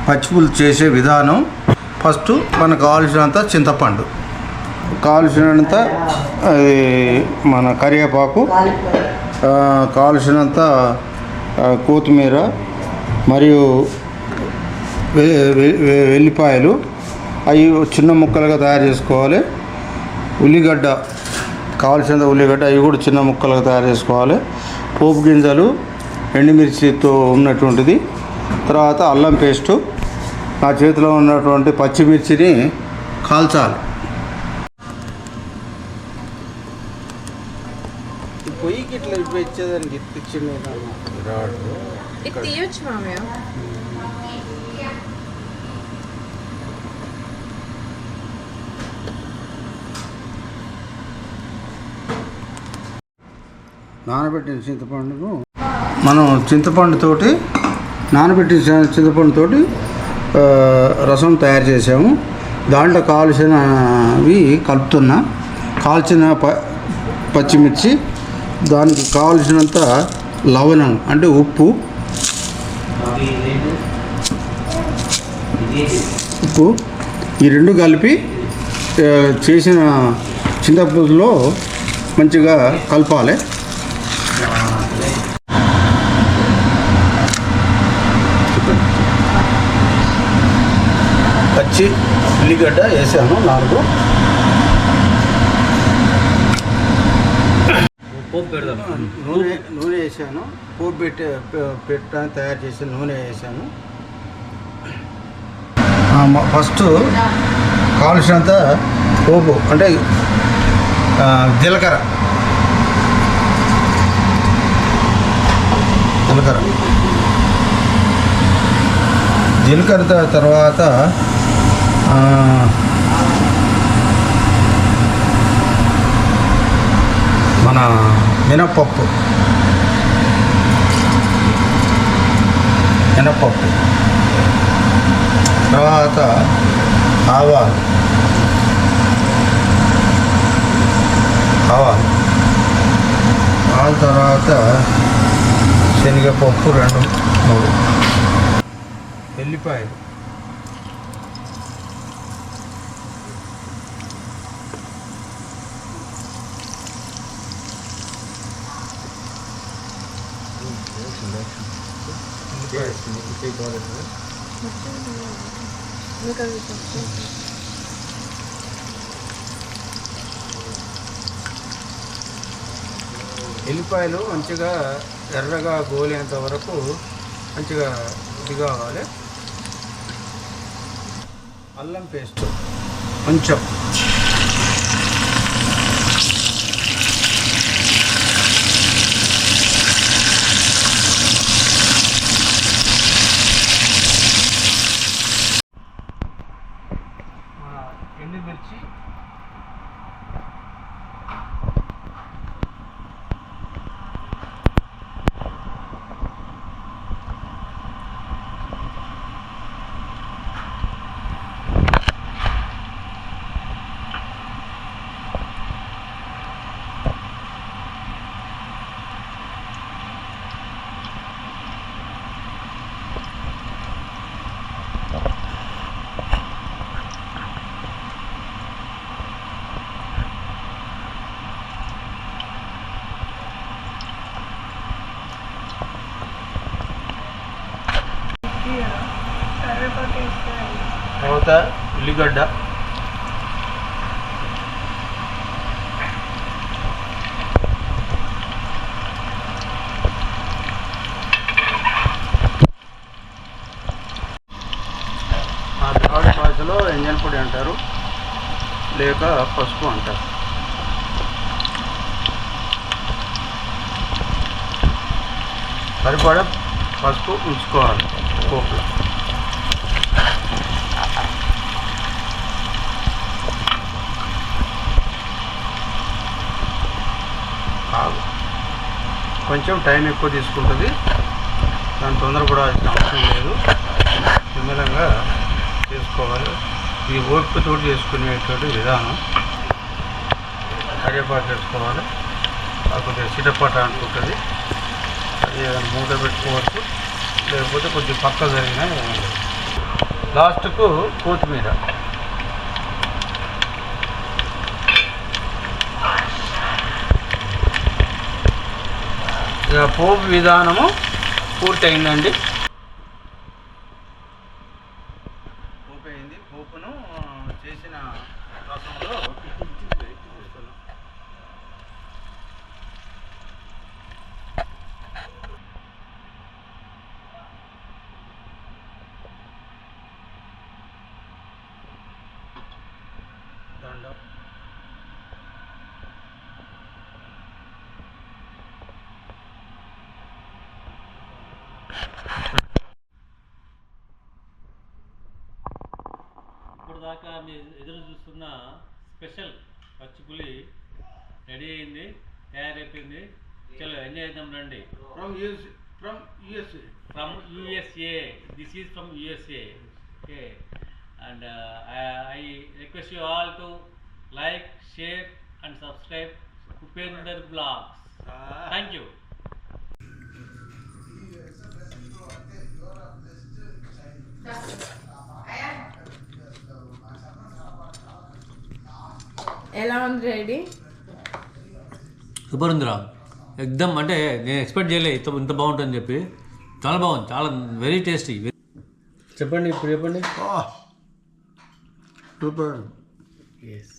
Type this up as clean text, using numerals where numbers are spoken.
పచ్చిపులుసు చేసే విధానం. ఫస్ట్ మనకు కావాల్సినంత చింతపండు, కావాల్సినంత మన కరివేపాకు, కావాల్సినంత కొత్తిమీర మరియు వెల్లిపాయలు అవి చిన్న ముక్కలుగా తయారు చేసుకోవాలి. ఉల్లిగడ్డ, కావాల్సినంత ఉల్లిగడ్డ అవి కూడా చిన్న ముక్కలుగా తయారు చేసుకోవాలి. పోపు గింజలు, ఎండుమిర్చితో ఉన్నటువంటిది. తర్వాత అల్లం పేస్టు, నా చేతిలో ఉన్నటువంటి పచ్చిమిర్చిని కాల్చాలి. పొయ్యికి ఇట్లా ఇచ్చేదానికి ఇచ్చింది తీయొచ్చు మామయ్య. నానబెట్టిన చింతపండును మనం నానబెట్టిన చింతపండుతోటి రసం తయారు చేసాము. దాంట్లో కావాల్సినవి కలుపుతున్నా. కాల్చిన పచ్చిమిర్చి, దానికి కావలసినంత లవణం అంటే ఉప్పు ఈ రెండు కలిపి చేసిన చింతపులుసులో మంచిగా కలపాలి. పచ్చి ఉల్లిగడ్డ వేసాను 4. నూనె వేసాను. పోపు పెట్టడానికి తయారు చేసి నూనె వేసాను. ఫస్ట్ కావలసినంత పోపు అంటే జీలకర్ర తర్వాత మన మినప్పప్పు, తర్వాత ఆవాలు, తర్వాత శనగపప్పు 2-3, ఎల్లిపాయలు, ఎల్లిపాయలు మంచిగా ఎర్రగా గోలేంత వరకు మంచిగా ఇది కావాలి. అల్లం పేస్ట్ కొంచెం, ఎండుమిర్చి, తర్వాత ఉల్లిగడ్డ, ద్రావిడ భాషలో ఎంజల్ పొడి అంటారు, లేక పసుపు అంటారు. సరిపడా పసుపు ఉంచుకోవాలి పోపులో. కొంచెం టైం ఎక్కువ తీసుకుంటుంది, దాని తొందరపడాల్సిన అవసరం లేదు. నిమ్మలంగా చేసుకోవాలి. ఇది ఓపికతో చేసుకునేటువంటి విధానం. కరివేపాకు వేసుకోవాలి, కొద్దిగా చిటపట అనుకుంటుంది. అది ఏదైనా మూత పెట్టుకోవచ్చు, లేకపోతే కొద్దిగా పక్క జరిగినా లాస్ట్కు కొత్తిమీర. ఇక పోపు విధానము పూర్తయిందండి. పోపు అయింది. పోపును చేసిన రసంలో దండం ఇప్పుడు దాకా మీరు ఎదురు చూస్తున్న స్పెషల్ పచ్చిపులి రెడీ అయింది, తయారైపోయింది. చలో ఎంజాయ్ చేద్దాం రండి. From USA. This is from USA. Okay, and I request you all to like, share and subscribe Upender blogs. Thank you. ఎలా ఉంది రెడీ? సూపర్ ఉందిరా, ఎక్దమ్. అంటే నేను ఎక్స్పెక్ట్ చేయలే ఇంత బాగుంటుందని చెప్పి. చాలా బాగుంది, చాలా వెరీ టేస్టీ. చెప్పండి, ఇప్పుడు చెప్పండి. సూపర్. ఎస్.